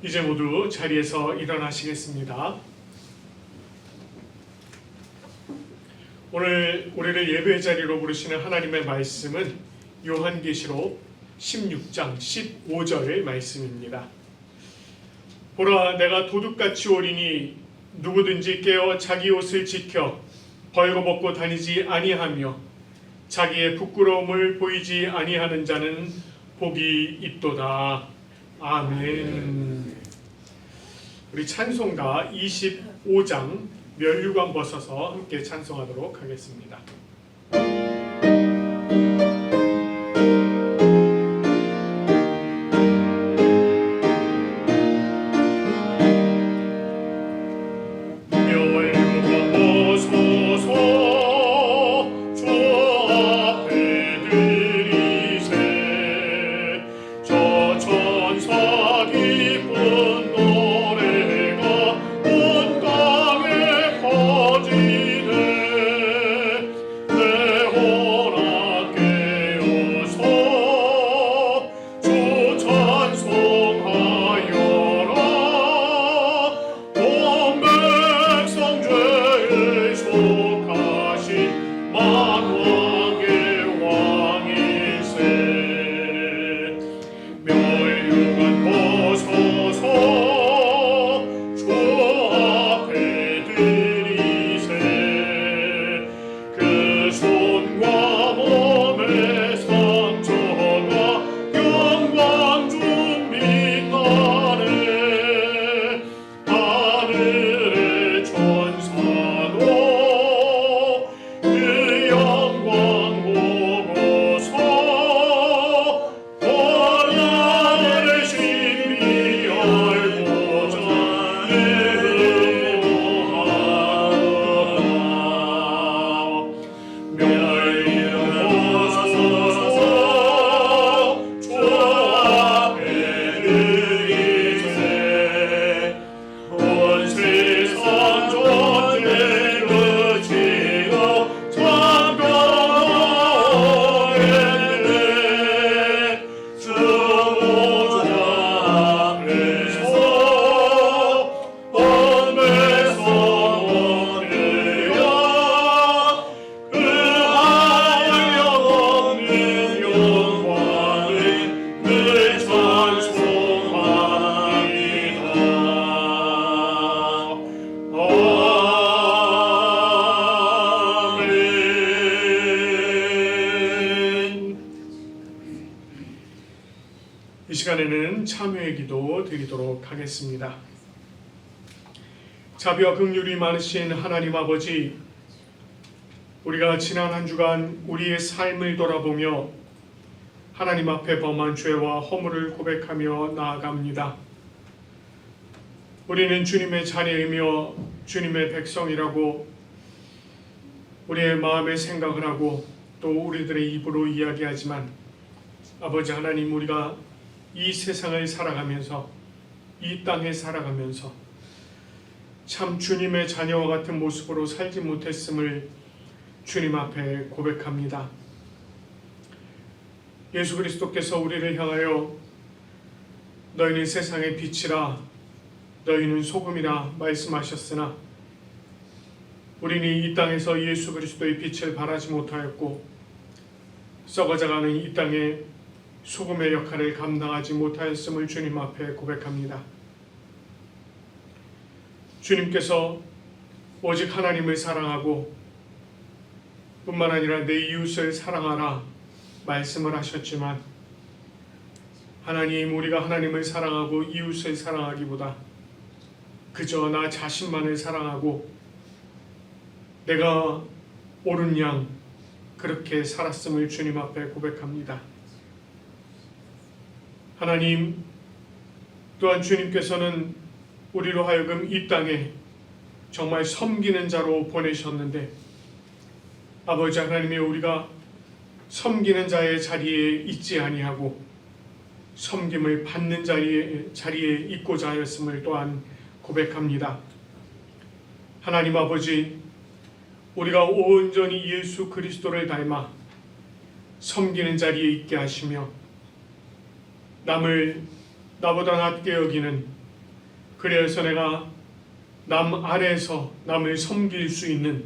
이제 모두 자리에서 일어나시겠습니다. 오늘 우리를 예배의 자리로 부르시는 하나님의 말씀은 요한계시록 16장 15절 말씀입니다. 보라, 내가 도둑같이 오리니 누구든지 깨어 자기 옷을 지켜 벌거벗고 다니지 아니하며 자기의 부끄러움을 보이지 아니하는 자는 복이 있도다. 아멘. 우리 찬송가 25장 면류관 벗어서 함께 찬송하도록 하겠습니다. 이 시간에는 참회의 기도 드리도록 하겠습니다. 자비와 긍휼이 많으신 하나님 아버지, 우리가 지난 한 주간 우리의 삶을 돌아보며 하나님 앞에 범한 죄와 허물을 고백하며 나아갑니다. 우리는 주님의 자녀이며 주님의 백성이라고 우리의 마음에 생각을 하고 또 우리들의 입으로 이야기하지만, 아버지 하나님, 우리가 이 세상을 살아가면서, 이 땅에 살아가면서 참 주님의 자녀와 같은 모습으로 살지 못했음을 주님 앞에 고백합니다. 예수 그리스도께서 우리를 향하여 너희는 세상의 빛이라, 너희는 소금이라 말씀하셨으나 우리는 이 땅에서 예수 그리스도의 빛을 발하지 못하였고 썩어져가는 이 땅에 소금의 역할을 감당하지 못하였음을 주님 앞에 고백합니다. 주님께서 오직 하나님을 사랑하고 뿐만 아니라 내 이웃을 사랑하라 말씀을 하셨지만, 하나님, 우리가 하나님을 사랑하고 이웃을 사랑하기보다 그저 나 자신만을 사랑하고 내가 옳은 양 그렇게 살았음을 주님 앞에 고백합니다. 하나님, 또한 주님께서는 우리로 하여금 이 땅에 정말 섬기는 자로 보내셨는데, 아버지 하나님이 우리가 섬기는 자의 자리에 있지 아니하고 섬김을 받는 자리에 있고자 하였음을 또한 고백합니다. 하나님 아버지, 우리가 온전히 예수 그리스도를 닮아 섬기는 자리에 있게 하시며 남을 나보다 낮게 여기는 그래서 내가 남 아래에서 남을 섬길 수 있는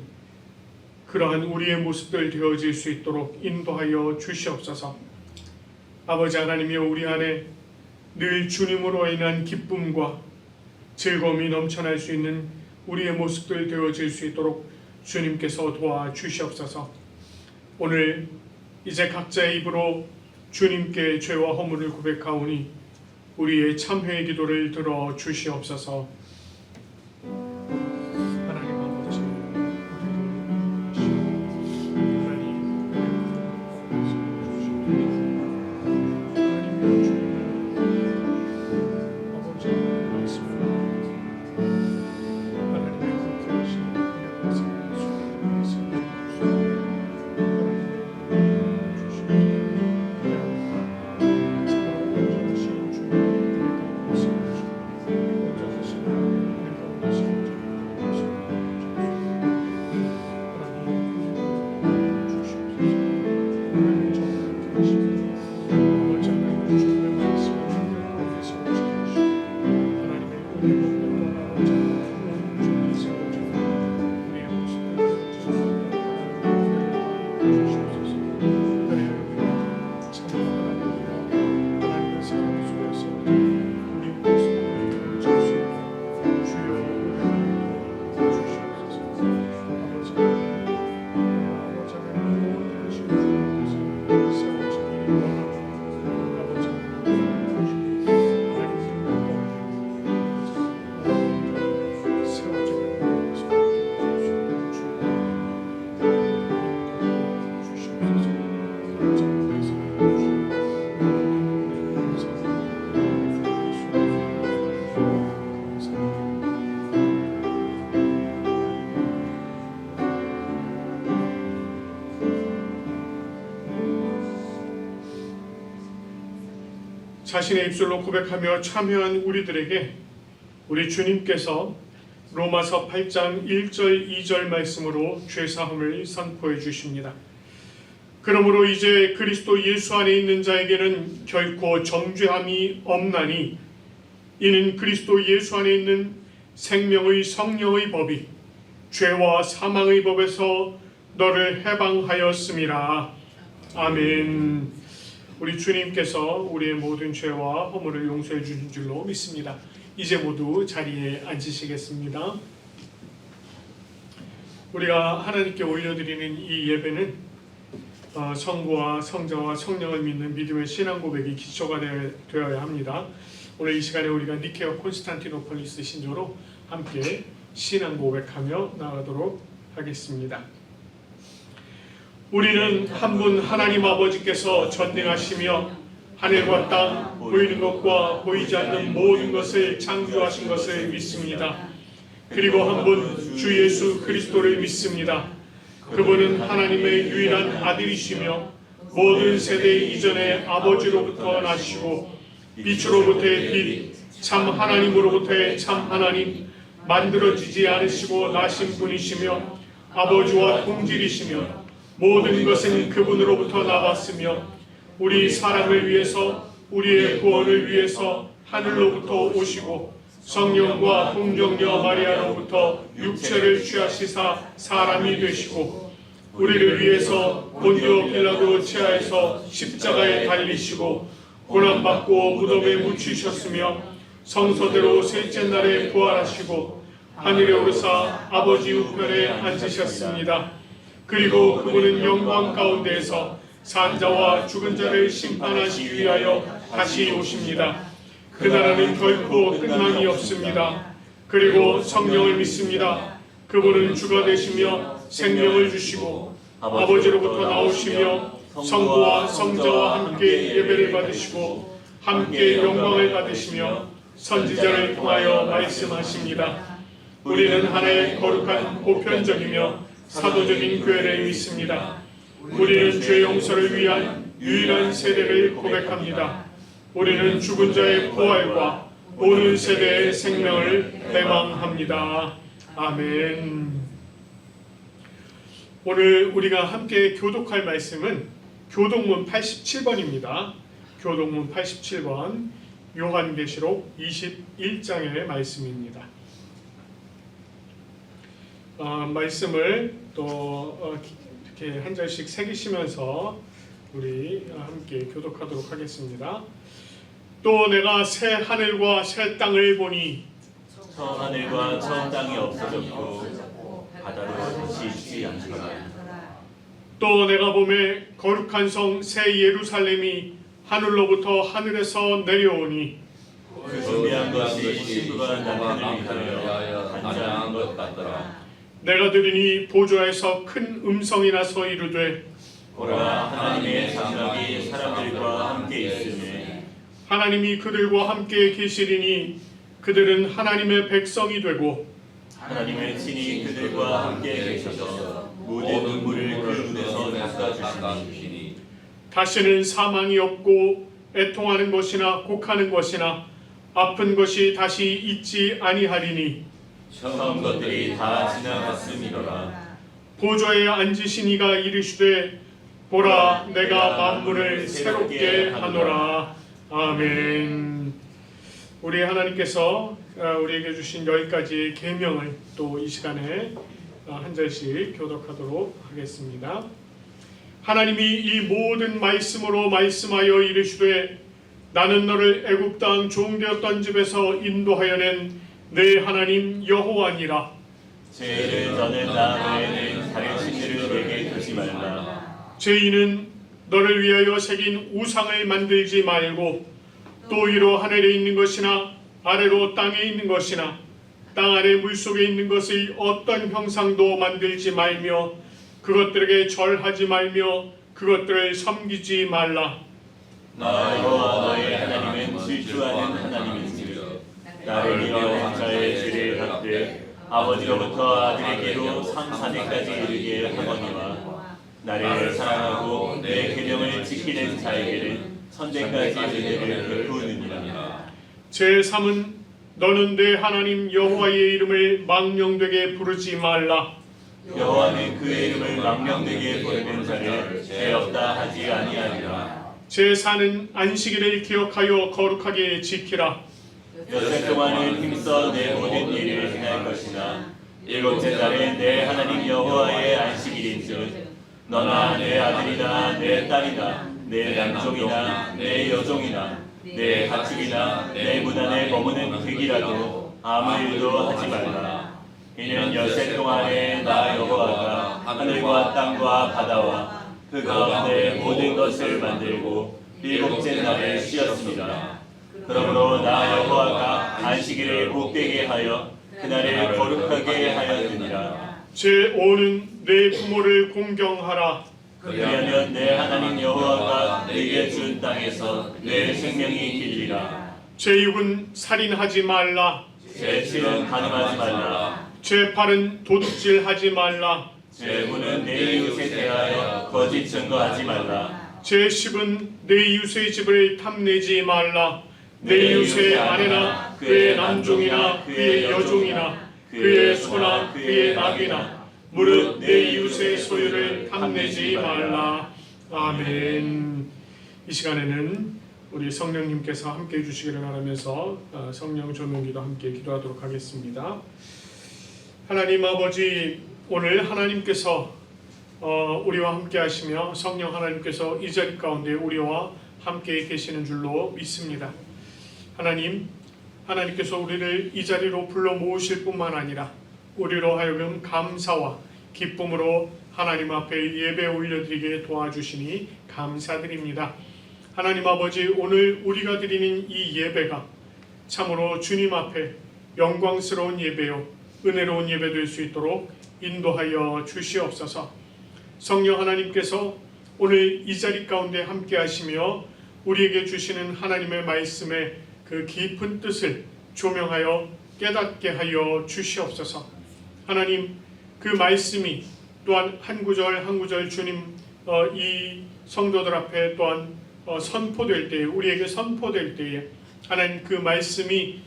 그러한 우리의 모습들 되어질 수 있도록 인도하여 주시옵소서. 아버지 하나님이여, 우리 안에 늘 주님으로 인한 기쁨과 즐거움이 넘쳐날 수 있는 우리의 모습들 되어질 수 있도록 주님께서 도와주시옵소서. 오늘 이제 각자의 입으로 주님께 죄와 허물을 고백하오니 우리의 참회의 기도를 들어 주시옵소서. 자신의 입술로 고백하며 참여한 우리들에게 우리 주님께서 로마서 8장 1절 2절 말씀으로 죄사함을 선포해 주십니다. 그러므로 이제 그리스도 예수 안에 있는 자에게는 결코 정죄함이 없나니 이는 그리스도 예수 안에 있는 생명의 성령의 법이 죄와 사망의 법에서 너를 해방하였음이라. 아멘. 우리 주님께서 우리의 모든 죄와 허물을 용서해 주신 줄로 믿습니다. 이제 모두 자리에 앉으시겠습니다. 우리가 하나님께 올려드리는 이 예배는 성부와 성자와 성령을 믿는 믿음의 신앙 고백이 기초가 되어야 합니다. 오늘 이 시간에 우리가 니케아 콘스탄티노폴리스 신조로 함께 신앙 고백하며 나가도록 하겠습니다. 우리는 한 분 하나님 아버지께서 전능하시며 하늘과 땅, 보이는 것과 보이지 않는 모든 것을 창조하신 것을 믿습니다. 그리고 한 분 주 예수 그리스도를 믿습니다. 그분은 하나님의 유일한 아들이시며 모든 세대 이전에 아버지로부터 나시고 빛으로부터의 빛, 참 하나님으로부터의 참 하나님, 만들어지지 않으시고 나신 분이시며 아버지와 동질이시며 모든 것은 그분으로부터 나왔으며 우리 사랑을 위해서 우리의 구원을 위해서 하늘로부터 오시고 성령과 동정녀 마리아로부터 육체를 취하시사 사람이 되시고 우리를 위해서 본디오 빌라도 치하에서 십자가에 달리시고 고난받고 무덤에 묻히셨으며 성서대로 셋째 날에 부활하시고 하늘에 오르사 아버지 우편에 앉으셨습니다. 그리고 그분은 영광 가운데에서 산자와 죽은 자를 심판하시기 위하여 다시 오십니다. 그 나라는 결코 끝남이 없습니다. 그리고 성령을 믿습니다. 그분은 주가 되시며 생명을 주시고 아버지로부터 나오시며 성부와 성자와 함께 예배를 받으시고 함께 영광을 받으시며 선지자를 통하여 말씀하십니다. 우리는 하나의 거룩한 보편적이며 사도적인 교회를 믿습니다. 우리는 죄 용서를 위한 유일한 세례를 고백합니다. 우리는 죽은 자의 부활과 오는 세대의 생명을 배망합니다. 아멘. 오늘 우리가 함께 교독할 말씀은 교독문 87번입니다. 교독문 87번 요한계시록 21장의 말씀입니다. 말씀을 또 이렇게 한 절씩 새기시면서 우리 함께 교독하도록 하겠습니다. 또 내가 새 하늘과 새 땅을 보니 처음 하늘과 처음 땅이 없어졌고 바다도 다시 있지 않더라. 또 내가 보매 거룩한 성 새 예루살렘이 하늘로부터 하늘에서 내려오니 그 준비한 것이 신부가 남편을 위하여 단장한 것 같더라. 내가 들으니 보좌에서 큰 음성이 나서 이르되 보라, 하나님의 장막이 사람들과 함께 있으니 하나님이 그들과 함께 계시리니 그들은 하나님의 백성이 되고 하나님의 친히 그들과 함께 계셔서 모든 눈물을 그 눈에서 닦아주시니 다시는 사망이 없고 애통하는 것이나 곡하는 것이나 아픈 것이 다시 있지 아니하리니 처음 것들이 다 지나갔음이로라. 보좌에 앉으신 이가 이르시되 보라 내가 만물을 새롭게 하노라. 아멘. 우리 하나님께서 우리에게 주신 10가지의 계명을 또 이 시간에 한 절씩 교독하도록 하겠습니다. 하나님이 이 모든 말씀으로 말씀하여 이르시되 나는 너를 애굽 땅 종되었던 집에서 인도하여 낸 내 하나님 여호와니라. 죄를 저는 나 외에는 다른 신들을 내게 두지 말라. 죄인은 너를 위하여 새긴 우상을 만들지 말고 또 위로 하늘에 있는 것이나 아래로 땅에 있는 것이나 땅 아래 물속에 있는 것의 어떤 형상도 만들지 말며 그것들에게 절하지 말며 그것들을 섬기지 말라. 나 여호와 너의 하나님은 질주하는 하나님인즉 나를 위하여 왕자의 죄를 갚되 아버지로부터 아들에게로 3,4대까지 이르게 하거니와 나를 사랑하고 내 계명을 지키는 자에게는 천대까지 은혜를 베푸느니라. 제3은 너는 내 하나님 여호와의 이름을 망령되게 부르지 말라. 여호와는 그의 이름을 망령되게 부르는 자를 죄 없다 하지 아니하리라. 제4는 안식일을 기억하여 거룩하게 지키라. 엿새 동안은 힘써 내 모든 일을 행할 것이나 일곱째 날에 내 하나님 여호와의 안식일인즉 너나 내 아들이나 내 딸이나 내 남종이나 내 여종이나 내 가축이나 내 문 안에 머무는 객이라도 아무 일도 하지 말라. 이는 엿새 동안에 나 여호와가 하늘과 땅과 바다와 그 가운데 모든 것을 만들고 일곱째 날에 쉬었습니다. 그러므로 나 여호와가 안식일을 복되게 하여 그날을 거룩하게 하였느니라. 제5는 내 부모를 공경하라. 그리하면 내 하나님 여호와가 내게 준 땅에서 내 생명이 길리라. 제6은 살인하지 말라. 제7은 간음하지 말라. 제8은 도둑질하지 말라. 제9는 내 이웃에 대하여 거짓 증거하지 말라. 제10은 내 이웃의 집을 탐내지 말라. 내 이웃의 아내나 그의 남종이나 그의 여종이나 그의 소나 그의 낙이나 무릇 내 이웃의 소유를 탐내지 말라. 아멘. 이 시간에는 우리 성령님께서 함께 해주시기를 바라면서 성령 조명기도 함께 기도하도록 하겠습니다. 하나님 아버지, 오늘 하나님께서 우리와 함께 하시며 성령 하나님께서 이 자리 가운데 우리와 함께 계시는 줄로 믿습니다. 하나님께서 우리를 이 자리로 불러 모으실 뿐만 아니라 우리로 하여금 감사와 기쁨으로 하나님 앞에 예배 올려드리게 도와주시니 감사드립니다. 하나님 아버지, 오늘 우리가 드리는 이 예배가 참으로 주님 앞에 영광스러운 예배요 은혜로운 예배 될 수 있도록 인도하여 주시옵소서. 성령 하나님께서 오늘 이 자리 가운데 함께 하시며 우리에게 주시는 하나님의 말씀에 그 깊은 뜻을 조명하여 깨닫게 하여 주시옵소서. 하나님, 그 말씀이 또한 한 구절 한 구절 주님 이 성도들 앞에 또한 선포될 때에, 우리에게 선포될 때에 하나님 그 말씀이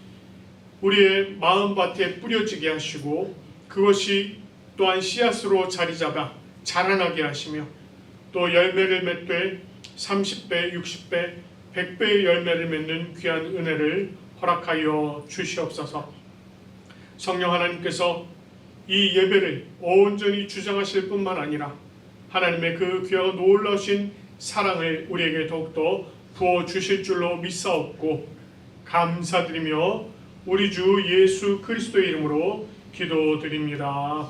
우리의 마음밭에 뿌려지게 하시고 그것이 또한 씨앗으로 자리 잡아 자라나게 하시며 또 열매를 맺되 30배, 60배, 100배의 열매를 맺는 귀한 은혜를 허락하여 주시옵소서. 성령 하나님께서 이 예배를 온전히 주장하실 뿐만 아니라 하나님의 그 귀하고 놀라우신 사랑을 우리에게 더욱더 부어주실 줄로 믿사옵고 감사드리며 우리 주 예수 그리스도의 이름으로 기도드립니다.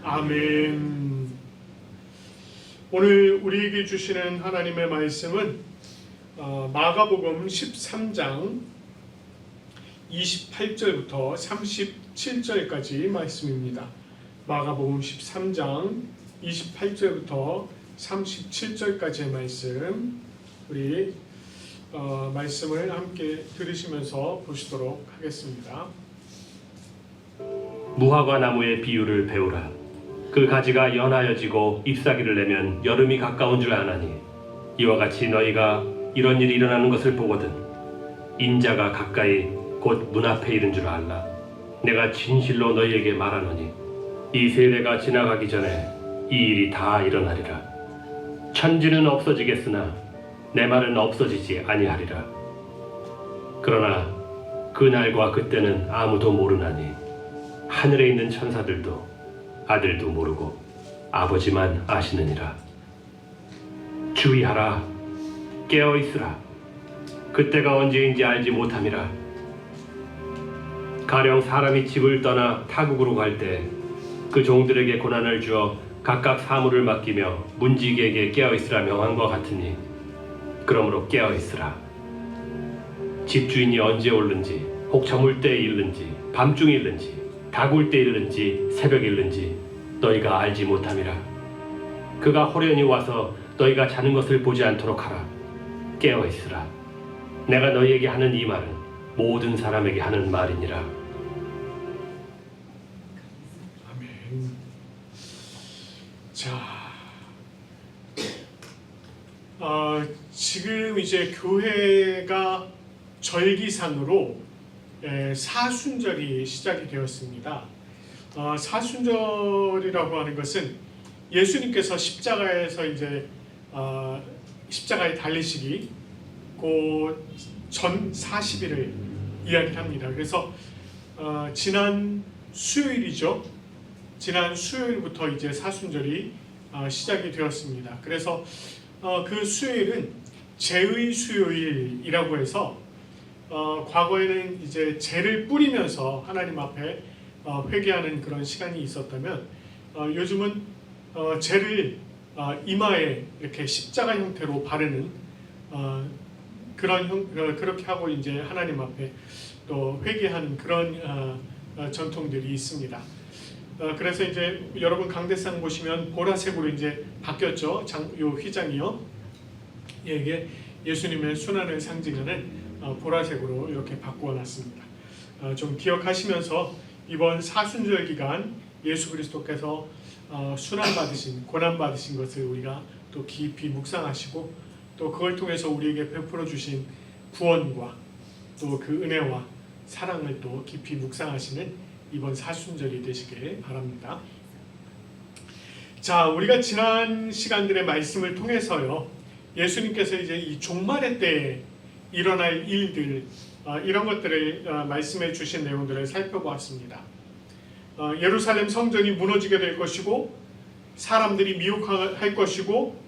아멘. 오늘 우리에게 주시는 하나님의 말씀은 마가복음 13장 28절부터 37절까지 말씀입니다. 마가복음 13장 28절부터 37절까지의 말씀, 우리 말씀을 함께 들으시면서 보시도록 하겠습니다. 무화과 나무의 비유를 배우라. 그 가지가 연하여지고 잎사귀를 내면 여름이 가까운 줄 아나니 이와 같이 너희가 이런 일이 일어나는 것을 보거든 인자가 가까이 곧 문 앞에 이른 줄 알라. 내가 진실로 너희에게 말하노니 이 세대가 지나가기 전에 이 일이 다 일어나리라. 천지는 없어지겠으나 내 말은 없어지지 아니하리라. 그러나 그날과 그때는 아무도 모르나니 하늘에 있는 천사들도 아들도 모르고 아버지만 아시느니라. 주의하라. 깨어있으라. 그때가 언제인지 알지 못함이라. 가령 사람이 집을 떠나 타국으로 갈 때 그 종들에게 고난을 주어 각각 사물을 맡기며 문지기에게 깨어있으라 명한 것 같으니 그러므로 깨어있으라. 집주인이 언제 오는지 혹 저물 때에 일는지 밤중에 일는지 다굴 때 일는지 새벽에 일는지 너희가 알지 못함이라. 그가 호련히 와서 너희가 자는 것을 보지 않도록 하라. 깨어있으라. 내가 너희에게 하는 이 말은 모든 사람에게 하는 말이니라. 아멘. 자, 지금 이제 교회가 절기상으로 사순절이 시작이 되었습니다. 사순절이라고 하는 것은 예수님께서 십자가에서 이제 십자가에 달리시기 그 전 40일을 이야기합니다. 그래서 지난 수요일이죠. 지난 수요일부터 이제 사순절이 시작이 되었습니다. 그래서 그 수요일은 제의 수요일이라고 해서 과거에는 이제 제를 뿌리면서 하나님 앞에 회개하는 그런 시간이 있었다면 요즘은 제를 이마에 이렇게 십자가 형태로 바르는 그렇게 하고 이제 하나님 앞에 또 회개하는 그런 전통들이 있습니다. 그래서 이제 여러분 강대상 보시면 보라색으로 이제 바뀌었죠. 요 휘장이요. 이게 예수님의 순환을 상징하는 보라색으로 이렇게 바꾸어놨습니다. 좀 기억하시면서 이번 사순절 기간 예수 그리스도께서 순환 받으신, 고난 받으신 것을 우리가 또 깊이 묵상하시고 또 그걸 통해서 우리에게 베풀어 주신 구원과 또 그 은혜와 사랑을 또 깊이 묵상하시는 이번 사순절이 되시길 바랍니다. 자, 우리가 지난 시간들의 말씀을 통해서요, 예수님께서 이제 이 종말의 때에 일어날 일들, 이런 것들을 말씀해 주신 내용들을 살펴보았습니다. 예루살렘 성전이 무너지게 될 것이고 사람들이 미혹할 것이고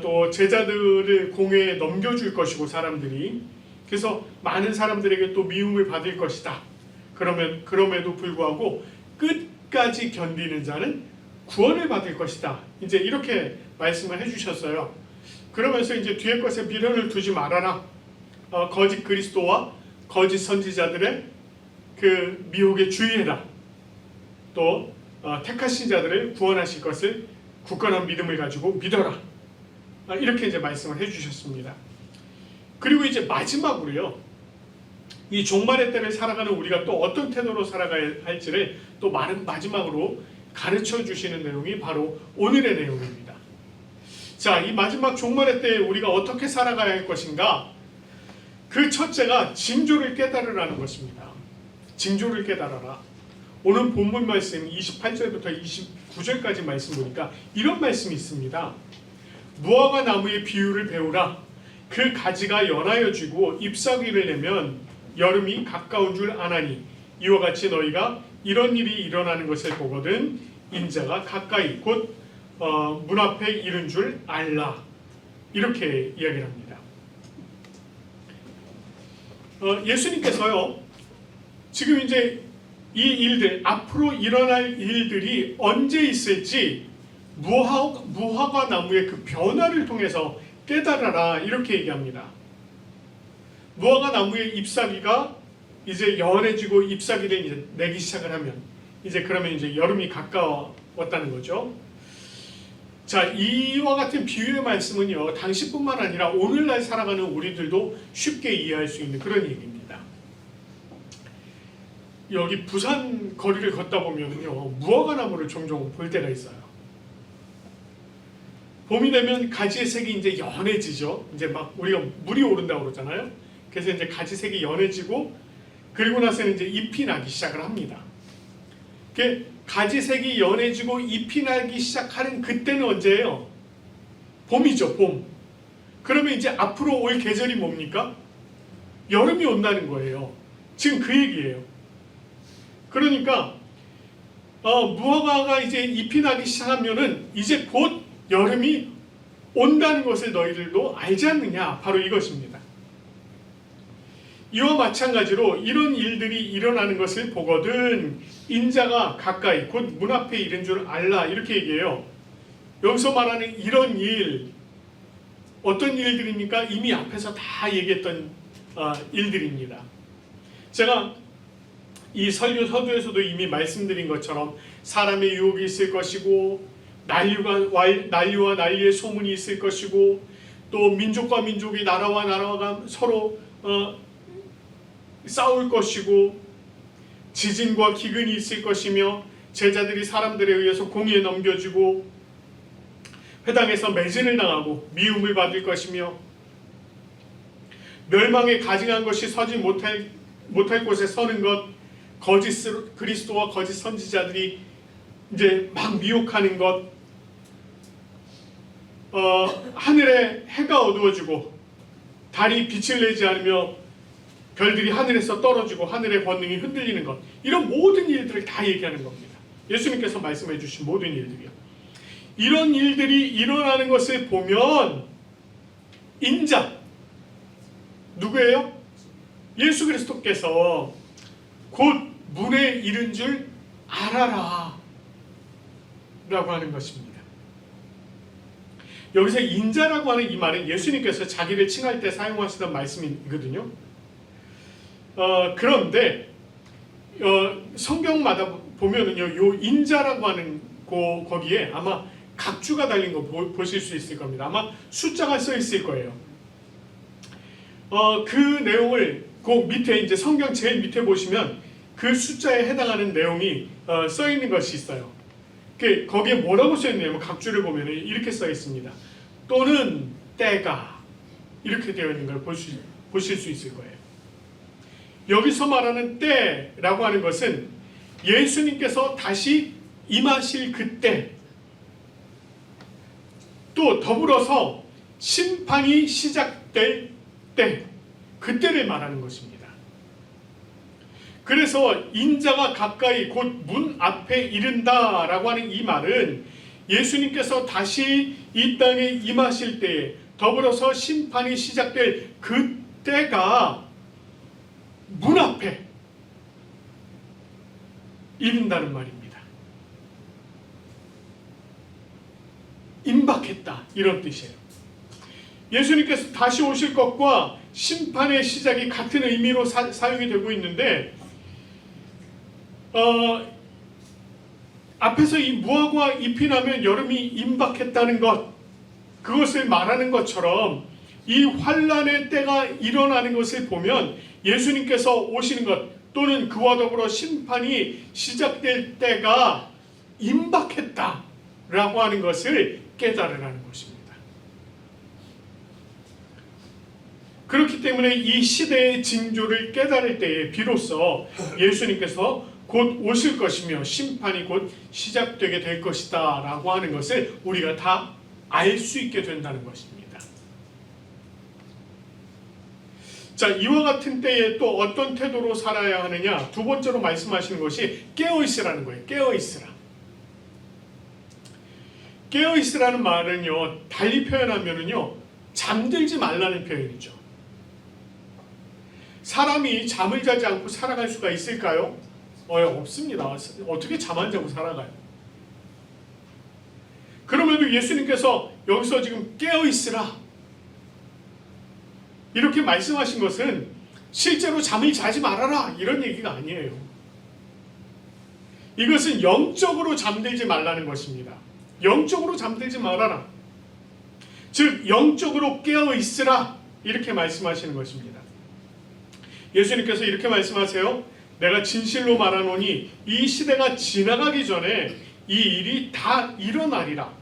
또 제자들을 공회에 넘겨줄 것이고 사람들이 그래서 많은 사람들에게 또 미움을 받을 것이다. 그럼에도 불구하고 끝까지 견디는 자는 구원을 받을 것이다. 이제 이렇게 말씀을 해주셨어요. 그러면서 이제 뒤에 것에 미련을 두지 말아라. 거짓 그리스도와 거짓 선지자들의 그 미혹에 주의해라. 또 택하신 자들을 구원하실 것을 굳건한 믿음을 가지고 믿어라. 이렇게 이제 말씀을 해주셨습니다. 그리고 이제 마지막으로요, 이 종말의 때를 살아가는 우리가 또 어떤 태도로 살아가야 할지를 또 마지막으로 가르쳐 주시는 내용이 바로 오늘의 내용입니다. 자, 이 마지막 종말의 때에 우리가 어떻게 살아가야 할 것인가? 그 첫째가 징조를 깨달으라는 것입니다. 징조를 깨달아라. 오늘 본문 말씀 28절부터 29절까지 말씀 보니까 이런 말씀이 있습니다. 무화과 나무의 비유를 배우라. 그 가지가 연하여지고 잎사귀를 내면 여름이 가까운 줄 아나니 이와 같이 너희가 이런 일이 일어나는 것을 보거든 인자가 가까이 곧 문 앞에 이른 줄 알라. 이렇게 이야기를 합니다. 예수님께서요 지금 이제 이 일들 앞으로 일어날 일들이 언제 있을지 무화과 나무의 그 변화를 통해서 깨달아라 이렇게 얘기합니다. 무화과 나무의 잎사귀가 이제 연해지고 잎사귀를 이제 내기 시작을 하면 이제 그러면 이제 여름이 가까웠다는 거죠. 자, 이와 같은 비유의 말씀은요 당시뿐만 아니라 오늘날 살아가는 우리들도 쉽게 이해할 수 있는 그런 얘기입니다. 여기 부산 거리를 걷다 보면요 무화과 나무를 종종 볼 때가 있어요. 봄이 되면 가지의 색이 이제 연해지죠. 이제 막 우리가 물이 오른다고 그러잖아요. 그래서 이제 가지 색이 연해지고 그리고 나서는 이제 잎이 나기 시작을 합니다. 가지 색이 연해지고 잎이 나기 시작하는 그때는 언제예요? 봄이죠, 봄. 그러면 이제 앞으로 올 계절이 뭡니까? 여름이 온다는 거예요. 지금 그 얘기예요. 그러니까 무화과가 이제 잎이 나기 시작하면은 이제 곧 여름이 온다는 것을 너희들도 알지 않느냐? 바로 이것입니다. 이와 마찬가지로 이런 일들이 일어나는 것을 보거든 인자가 가까이 곧 문 앞에 이른 줄 알라 이렇게 얘기해요. 여기서 말하는 이런 일 어떤 일들입니까? 이미 앞에서 다 얘기했던 일들입니다. 제가 이 설교 서두에서도 이미 말씀드린 것처럼 사람의 유혹이 있을 것이고 난리와 난리의 소문이 있을 것이고 또 민족과 민족이 나라와 나라가 서로 싸울 것이고 지진과 기근이 있을 것이며 제자들이 사람들에 의해서 공의에 넘겨지고 회당에서 매진을 당하고 미움을 받을 것이며 멸망에 가증한 것이 서지 못할 곳에 서는 것 거짓 그리스도와 거짓 선지자들이 이제 막 미혹하는 것 하늘에 해가 어두워지고 달이 빛을 내지 않으며 별들이 하늘에서 떨어지고 하늘의 권능이 흔들리는 것 이런 모든 일들을 다 얘기하는 겁니다. 예수님께서 말씀해 주신 모든 일들이요. 이런 일들이 일어나는 것을 보면 인자 누구예요? 예수 그리스도께서 곧 문에 이른 줄 알아라 라고 하는 것입니다. 여기서 인자라고 하는 이 말은 예수님께서 자기를 칭할 때 사용하시던 말씀이거든요. 그런데 성경마다 보면은요, 요 인자라고 하는 거기에 아마 각주가 달린 거 보실 수 있을 겁니다. 아마 숫자가 써 있을 거예요. 그 내용을 그 밑에 이제 성경 제일 밑에 보시면 그 숫자에 해당하는 내용이 써 있는 것이 있어요. 거기에 뭐라고 써 있냐면 각주를 보면 이렇게 써 있습니다. 또는 때가 이렇게 되어 있는 걸 보실 수 있을 거예요. 여기서 말하는 때라고 하는 것은 예수님께서 다시 임하실 그때 또 더불어서 심판이 시작될 때 그때를 말하는 것입니다. 그래서 인자가 가까이 곧 문 앞에 이른다라고 하는 이 말은 예수님께서 다시 이 땅에 임하실 때에 더불어서 심판이 시작될 그때가 문 앞에 이른다는 말입니다. 임박했다 이런 뜻이에요. 예수님께서 다시 오실 것과 심판의 시작이 같은 의미로 사용이 되고 있는데 앞에서 이 무화과 잎이 나면 여름이 임박했다는 것 그것을 말하는 것처럼 이 환란의 때가 일어나는 것을 보면 예수님께서 오시는 것 또는 그와 더불어 심판이 시작될 때가 임박했다라고 하는 것을 깨달으라는 것입니다. 그렇기 때문에 이 시대의 징조를 깨달을 때에 비로소 예수님께서 곧 오실 것이며 심판이 곧 시작되게 될 것이다 라고 하는 것을 우리가 다 알 수 있게 된다는 것입니다. 자, 이와 같은 때에 또 어떤 태도로 살아야 하느냐? 두 번째로 말씀하시는 것이 깨어있으라는 거예요. 깨어있으라. 깨어있으라는 말은요, 달리 표현하면은요, 잠들지 말라는 표현이죠. 사람이 잠을 자지 않고 살아갈 수가 있을까요? 없습니다. 어떻게 잠 안 자고 살아가요? 그럼에도 예수님께서 여기서 지금 깨어있으라 이렇게 말씀하신 것은 실제로 잠을 자지 말아라 이런 얘기가 아니에요. 이것은 영적으로 잠들지 말라는 것입니다. 영적으로 잠들지 말아라. 즉 영적으로 깨어있으라 이렇게 말씀하시는 것입니다. 예수님께서 이렇게 말씀하세요. 내가 진실로 말하노니 이 시대가 지나가기 전에 이 일이 다 일어나리라.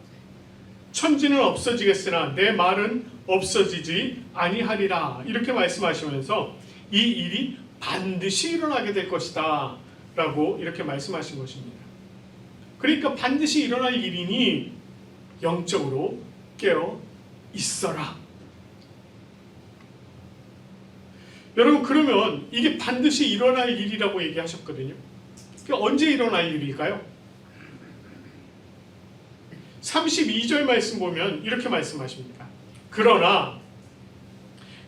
천지는 없어지겠으나 내 말은 없어지지 아니하리라. 이렇게 말씀하시면서 이 일이 반드시 일어나게 될 것이다 라고 이렇게 말씀하신 것입니다. 그러니까 반드시 일어날 일이니 영적으로 깨어 있어라. 여러분, 그러면 이게 반드시 일어날 일이라고 얘기하셨거든요. 언제 일어날 일일까요? 32절 말씀 보면 이렇게 말씀하십니다. 그러나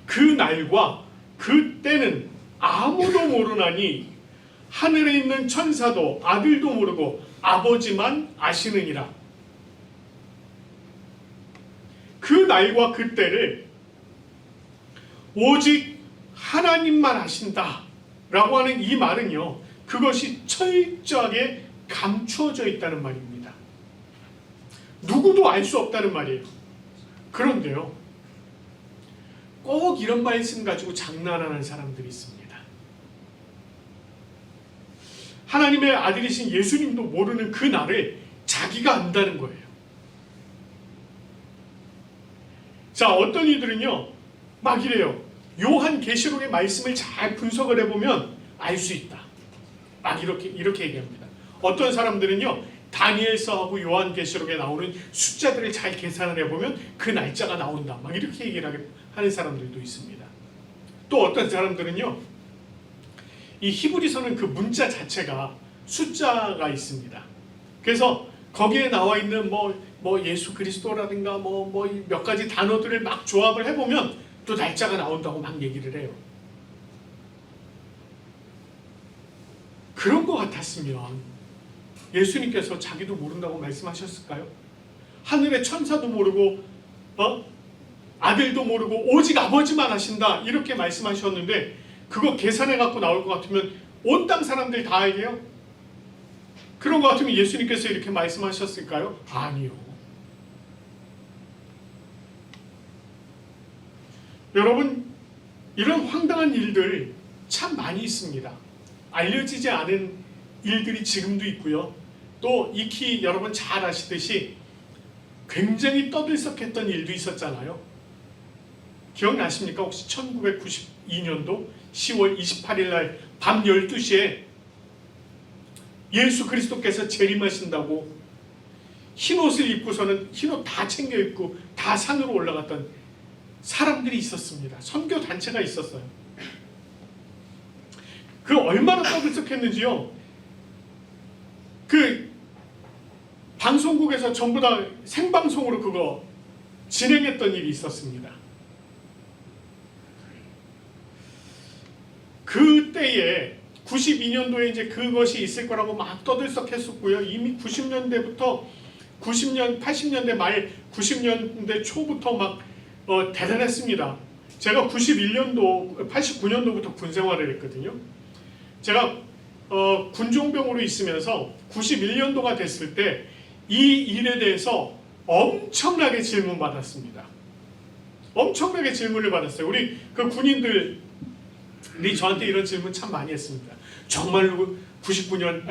그 날과 그 때는 아무도 모르나니 하늘에 있는 천사도 아들도 모르고 아버지만 아시느니라. 그 날과 그 때를 오직 하나님만 아신다 라고 하는 이 말은요, 그것이 철저하게 감추어져 있다는 말입니다. 누구도 알 수 없다는 말이에요. 그런데요, 꼭 이런 말씀 가지고 장난하는 사람들이 있습니다. 하나님의 아들이신 예수님도 모르는 그 날을 자기가 안다는 거예요. 자, 어떤 이들은요 막 이래요. 요한계시록의 말씀을 잘 분석을 해보면 알 수 있다. 막 이렇게 얘기합니다. 어떤 사람들은요 다니엘서하고 요한계시록에 나오는 숫자들을 잘 계산을 해보면 그 날짜가 나온다. 막 이렇게 얘기를 하는 사람들도 있습니다. 또 어떤 사람들은요, 이 히브리서는 그 문자 자체가 숫자가 있습니다. 그래서 거기에 나와 있는 뭐 예수 그리스도라든가 뭐 몇 가지 단어들을 막 조합을 해보면 또 날짜가 나온다고 막 얘기를 해요. 그런 것 같았으면 예수님께서 자기도 모른다고 말씀하셨을까요? 하늘의 천사도 모르고 아들도 모르고 오직 아버지만 아신다 이렇게 말씀하셨는데, 그거 계산해 갖고 나올 것 같으면 온 땅 사람들 다 알게요? 그런 것 같으면 예수님께서 이렇게 말씀하셨을까요? 아니요. 여러분, 이런 황당한 일들 참 많이 있습니다. 알려지지 않은 일들이 지금도 있고요. 또 익히 여러분 잘 아시듯이 굉장히 떠들썩했던 일도 있었잖아요. 기억나십니까? 혹시 1992년도 10월 28일 날 밤 12시에 예수 그리스도께서 재림하신다고 흰옷을 입고서는 흰옷 다 챙겨 입고 다 산으로 올라갔던 사람들이 있었습니다. 선교 단체가 있었어요. 그 얼마나 떠들썩했는지요. 그 방송국에서 전부 다 생방송으로 그거 진행했던 일이 있었습니다. 그때에 92년도에 이제 그것이 있을 거라고 막 떠들썩했었고요. 이미 90년대부터 80년대 말 90년대 초부터 막 대단했습니다. 제가 89년도부터 군 생활을 했거든요. 제가 군종병으로 있으면서 91년도가 됐을 때 이 일에 대해서 엄청나게 질문받았습니다. 엄청나게 질문을 받았어요. 우리 그 군인들이 저한테 이런 질문 참 많이 했습니다. 정말로 92년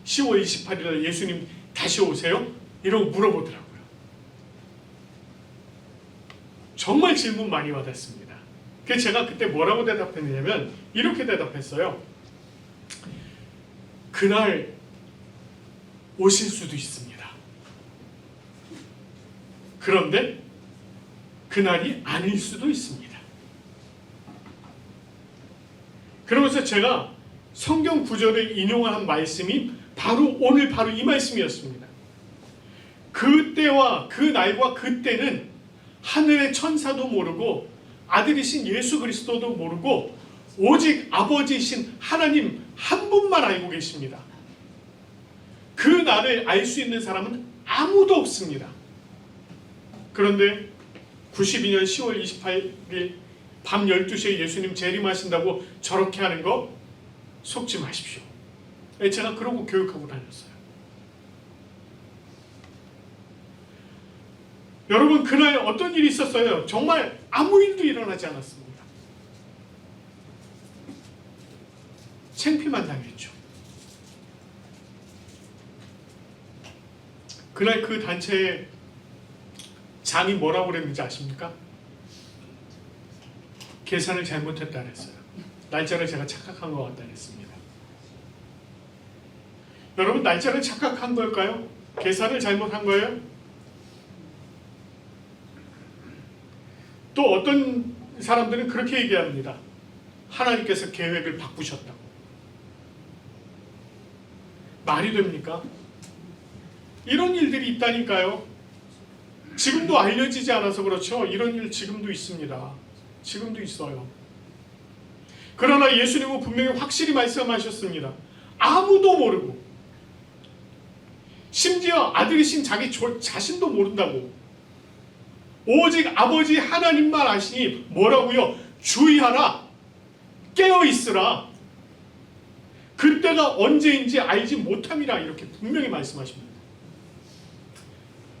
10월 28일 예수님 다시 오세요? 이러고 물어보더라고요. 정말 질문 많이 받았습니다. 그래서 제가 그때 뭐라고 대답했냐면 이렇게 대답했어요. 그날 오실 수도 있습니다. 그런데 그날이 아닐 수도 있습니다. 그러면서 제가 성경 구절을 인용한 말씀이 바로 오늘 바로 이 말씀이었습니다. 그때와 그 날과 그때는 하늘의 천사도 모르고 아들이신 예수 그리스도도 모르고 오직 아버지이신 하나님 한 분만 알고 계십니다. 그 날을 알 수 있는 사람은 아무도 없습니다. 그런데 92년 10월 28일 밤 12시에 예수님 재림하신다고 저렇게 하는 거 속지 마십시오. 제가 그러고 교육하고 다녔어요. 여러분, 그날 어떤 일이 있었어요? 정말 아무 일도 일어나지 않았습니다. 창피만 당했죠. 그날 그 단체의 장이 뭐라고 그랬는지 아십니까? 계산을 잘못했다 그랬어요. 날짜를 제가 착각한 것 같다 그랬습니다. 여러분, 날짜를 착각한 걸까요? 계산을 잘못한 거예요? 또 어떤 사람들은 그렇게 얘기합니다. 하나님께서 계획을 바꾸셨다고. 말이 됩니까? 이런 일들이 있다니까요. 지금도 알려지지 않아서 그렇죠. 이런 일 지금도 있습니다. 지금도 있어요. 그러나 예수님은 분명히 확실히 말씀하셨습니다. 아무도 모르고, 심지어 아들이신 자기 자신도 모른다고. 오직 아버지 하나님만 아시니 뭐라고요? 주의하라, 깨어있으라, 그때가 언제인지 알지 못함이라, 이렇게 분명히 말씀하십니다.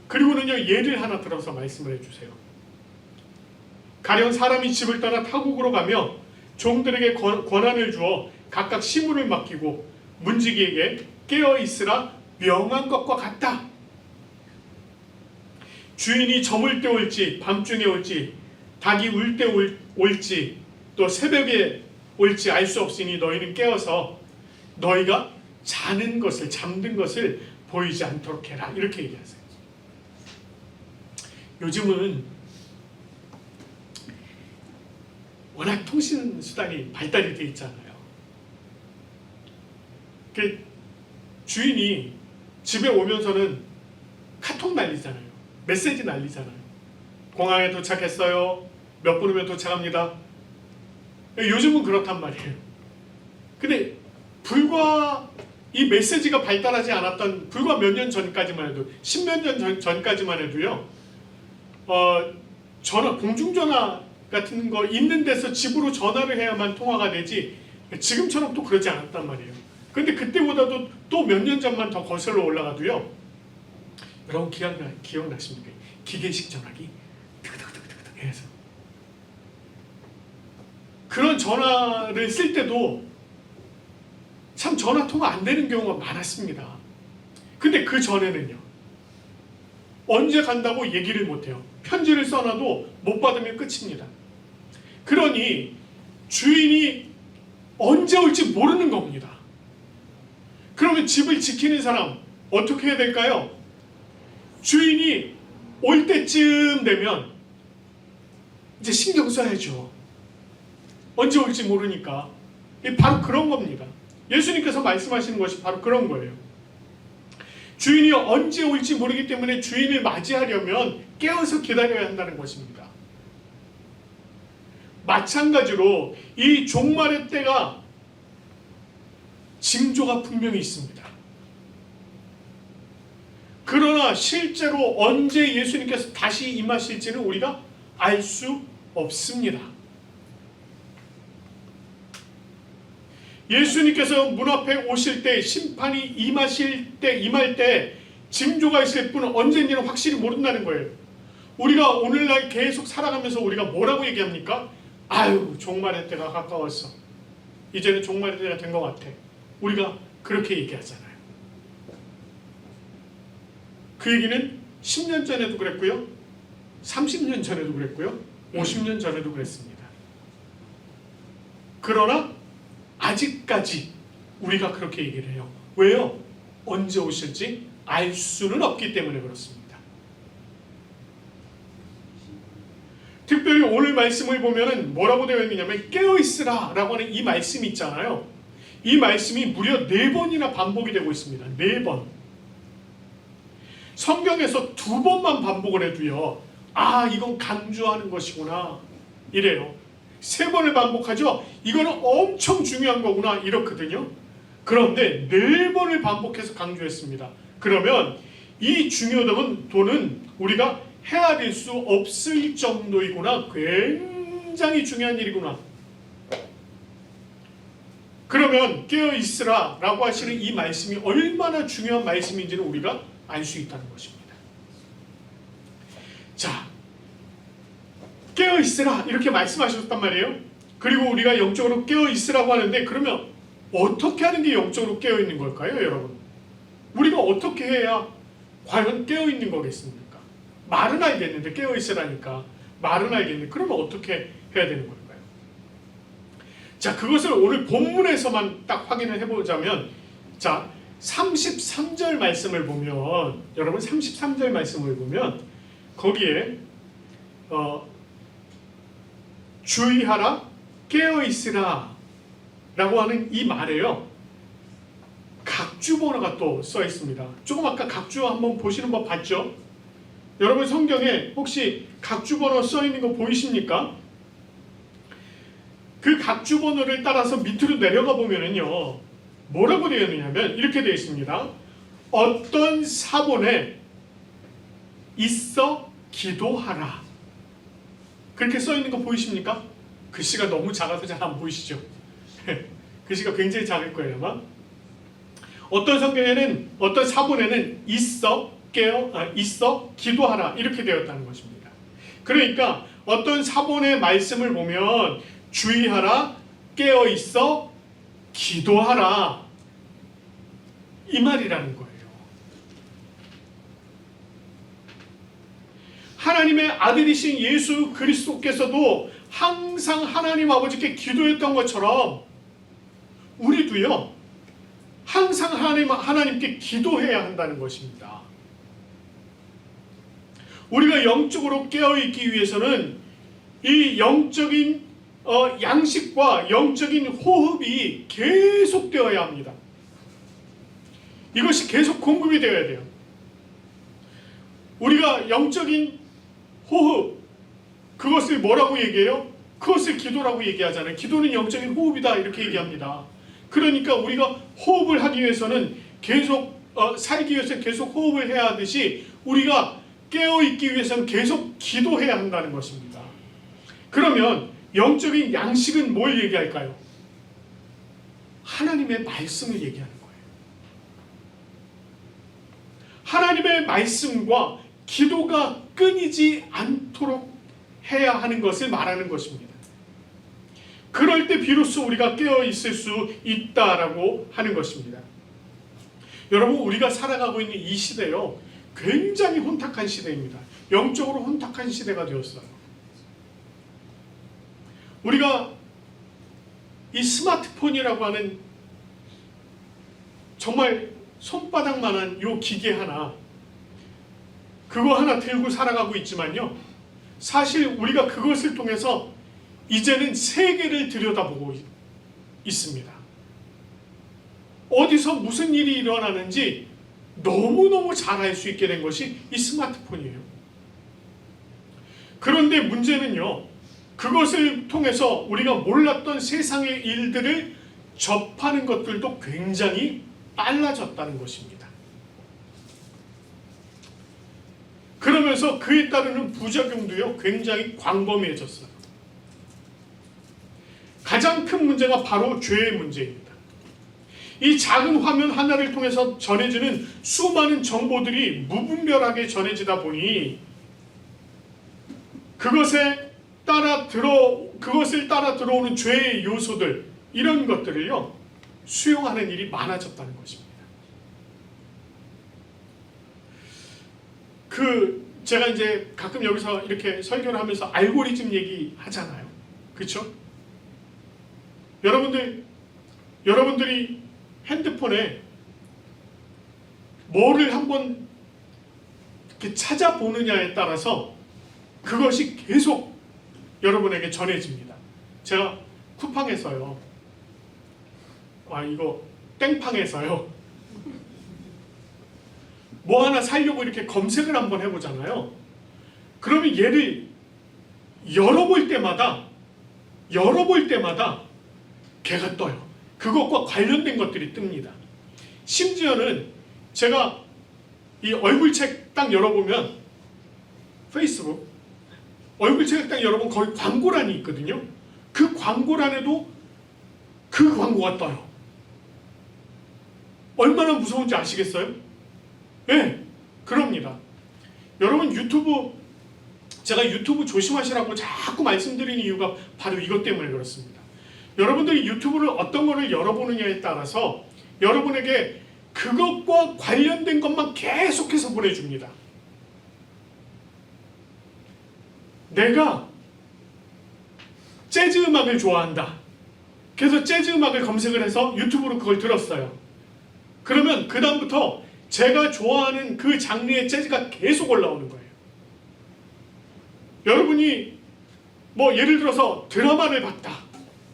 그리고는요, 예를 하나 들어서 말씀을 해주세요. 가령 사람이 집을 떠나 타국으로 가며 종들에게 권한을 주어 각각 시문을 맡기고 문지기에게 깨어있으라 명한 것과 같다. 주인이 저물 때 올지 밤중에 올지 닭이 울 때 올지 또 새벽에 올지 알 수 없으니 너희는 깨어서 너희가 자는 것을, 잠든 것을 보이지 않도록 해라, 이렇게 얘기하세요. 요즘은 워낙 통신 수단이 발달이 돼 있잖아요. 그 주인이 집에 오면서는 카톡 날리잖아요. 메시지 날리잖아요. 공항에 도착했어요. 몇 분 후면 도착합니다. 요즘은 그렇단 말이에요. 근데 불과 이 메시지가 발달하지 않았던 불과 몇 년 전까지만 해도, 십몇 년 전까지만 해도요, 전화, 공중전화 같은 거 있는 데서 집으로 전화를 해야만 통화가 되지, 지금처럼 또 그러지 않았단 말이에요. 근데 그때보다도 또 몇 년 전만 더 거슬러 올라가도요, 여러분 기억나십니까? 기계식 전화기 득득득득득 해서 그런 전화를 쓸 때도 참 전화 통화 안 되는 경우가 많았습니다. 근데 그 전에는요, 언제 간다고 얘기를 못해요. 편지를 써놔도 못 받으면 끝입니다. 그러니 주인이 언제 올지 모르는 겁니다. 그러면 집을 지키는 사람 어떻게 해야 될까요? 주인이 올 때쯤 되면 이제 신경 써야죠. 언제 올지 모르니까. 바로 그런 겁니다. 예수님께서 말씀하시는 것이 바로 그런 거예요. 주인이 언제 올지 모르기 때문에 주인을 맞이하려면 깨어서 기다려야 한다는 것입니다. 마찬가지로 이 종말의 때가 징조가 분명히 있습니다. 그러나 실제로 언제 예수님께서 다시 임하실지는 우리가 알 수 없습니다. 예수님께서 문 앞에 오실 때, 심판이 임할 때 징조가 있을 뿐 언제인지는 확실히 모른다는 거예요. 우리가 오늘날 계속 살아가면서 우리가 뭐라고 얘기합니까? 아유, 종말의 때가 가까웠어. 이제는 종말의 때가 된 것 같아. 우리가 그렇게 얘기하잖아요. 그 얘기는 10년 전에도 그랬고요, 30년 전에도 그랬고요, 50년 전에도 그랬습니다. 그러나 아직까지 우리가 그렇게 얘기를 해요. 왜요? 언제 오실지 알 수는 없기 때문에 그렇습니다. 특별히 오늘 말씀을 보면은 뭐라고 되어 있느냐면 깨어있으라 라고 하는 이 말씀이 있잖아요. 이 말씀이 무려 4번이나 반복이 되고 있습니다. 4번. 성경에서 2번만 반복을 해도요, 아, 이건 강조하는 것이구나 이래요. 3번을 반복하죠. 이거는 엄청 중요한 거구나 이렇거든요. 그런데 4번을 반복해서 강조했습니다. 그러면 이 중요도는 우리가 헤아릴 수 없을 정도이구나. 굉장히 중요한 일이구나. 그러면 깨어있으라 라고 하시는 이 말씀이 얼마나 중요한 말씀인지는 우리가 알 수 있다는 것입니다. 자, 깨어있으라 이렇게 말씀하셨단 말이에요. 그리고 우리가 영적으로 깨어있으라고 하는데, 그러면 어떻게 하는 게 영적으로 깨어있는 걸까요, 여러분? 우리가 어떻게 해야 과연 깨어있는 거겠습니까? 말은 알겠는데, 깨어있으라니까 말은 알겠는데, 그러면 어떻게 해야 되는 걸까요? 자, 그것을 오늘 본문에서만 딱 확인을 해보자면, 자, 33절 말씀을 보면, 여러분 33절 말씀을 보면 거기에 주의하라, 깨어있으라 라고 하는 이 말에요, 각주 번호가 또 써 있습니다. 조금 아까 각주 한번 보시는 법 봤죠? 여러분 성경에 혹시 각주 번호 써 있는 거 보이십니까? 그 각주 번호를 따라서 밑으로 내려가 보면은요, 뭐라고 되어 있느냐면 이렇게 되어 있습니다. 어떤 사본에 있어 기도하라. 그렇게 써 있는 거 보이십니까? 글씨가 너무 작아서 잘 안 보이시죠? 글씨가 굉장히 작을 거예요, 아마. 어떤 성경에는, 어떤 사본에는 있어 기도하라 이렇게 되었다는 것입니다. 그러니까 어떤 사본의 말씀을 보면 주의하라, 깨어 있어 기도하라 이 말이라는 거예요. 하나님의 아들이신 예수 그리스도께서도 항상 하나님 아버지께 기도했던 것처럼 우리도요, 항상 하나님께 기도해야 한다는 것입니다. 우리가 영적으로 깨어있기 위해서는 이 영적인 양식과 영적인 호흡이 계속되어야 합니다. 이것이 계속 공급이 되어야 돼요. 우리가 영적인 호흡, 그것을 뭐라고 얘기해요? 그것을 기도라고 얘기하잖아요. 기도는 영적인 호흡이다 이렇게 얘기합니다. 그러니까 우리가 호흡을 하기 위해서는 계속 살기 위해서는 계속 호흡을 해야 하듯이 우리가 깨어있기 위해서는 계속 기도해야 한다는 것입니다. 그러면 영적인 양식은 뭘 얘기할까요? 하나님의 말씀을 얘기하는 거예요. 하나님의 말씀과 기도가 끊이지 않도록 해야 하는 것을 말하는 것입니다. 그럴 때 비로소 우리가 깨어있을 수 있다라고 하는 것입니다. 여러분, 우리가 살아가고 있는 이 시대요, 굉장히 혼탁한 시대입니다. 영적으로 혼탁한 시대가 되었어요. 우리가 이 스마트폰이라고 하는 정말 손바닥만한 요 기계 하나, 그거 하나 들고 살아가고 있지만요, 사실 우리가 그것을 통해서 이제는 세계를 들여다보고 있습니다. 어디서 무슨 일이 일어나는지 너무너무 잘 알 수 있게 된 것이 이 스마트폰이에요. 그런데 문제는요, 그것을 통해서 우리가 몰랐던 세상의 일들을 접하는 것들도 굉장히 빨라졌다는 것입니다. 그러면서 그에 따르는 부작용도요, 굉장히 광범위해졌어요. 가장 큰 문제가 바로 죄의 문제입니다. 이 작은 화면 하나를 통해서 전해지는 수많은 정보들이 무분별하게 전해지다 보니 그것을 따라 들어오는 죄의 요소들, 이런 것들을요, 수용하는 일이 많아졌다는 것입니다. 제가 이제 가끔 여기서 이렇게 설교를 하면서 알고리즘 얘기 하잖아요. 그렇죠? 여러분들이 핸드폰에 뭐를 한번 이렇게 찾아보느냐에 따라서 그것이 계속 여러분에게 전해집니다. 제가 쿠팡에서요, 이거 땡팡에서요, 뭐 하나 사려고 이렇게 검색을 한번 해보잖아요. 그러면 얘를 열어볼 때마다 걔가 떠요. 그것과 관련된 것들이 뜹니다. 심지어는 제가 이 얼굴책 딱 열어보면, 페이스북 얼굴책 딱 열어보면 거기 광고란이 있거든요. 그 광고란에도 그 광고가 떠요. 얼마나 무서운지 아시겠어요? 네, 그럽니다. 여러분, 제가 유튜브 조심하시라고 자꾸 말씀드리는 이유가 바로 이것 때문에 그렇습니다. 여러분들이 유튜브를 어떤 거를 열어보느냐에 따라서 여러분에게 그것과 관련된 것만 계속해서 보내줍니다. 내가 재즈 음악을 좋아한다. 그래서 재즈 음악을 검색을 해서 유튜브로 그걸 들었어요. 그러면 그 다음부터 제가 좋아하는 그 장르의 재즈가 계속 올라오는 거예요. 여러분이 뭐 예를 들어서 드라마를 봤다.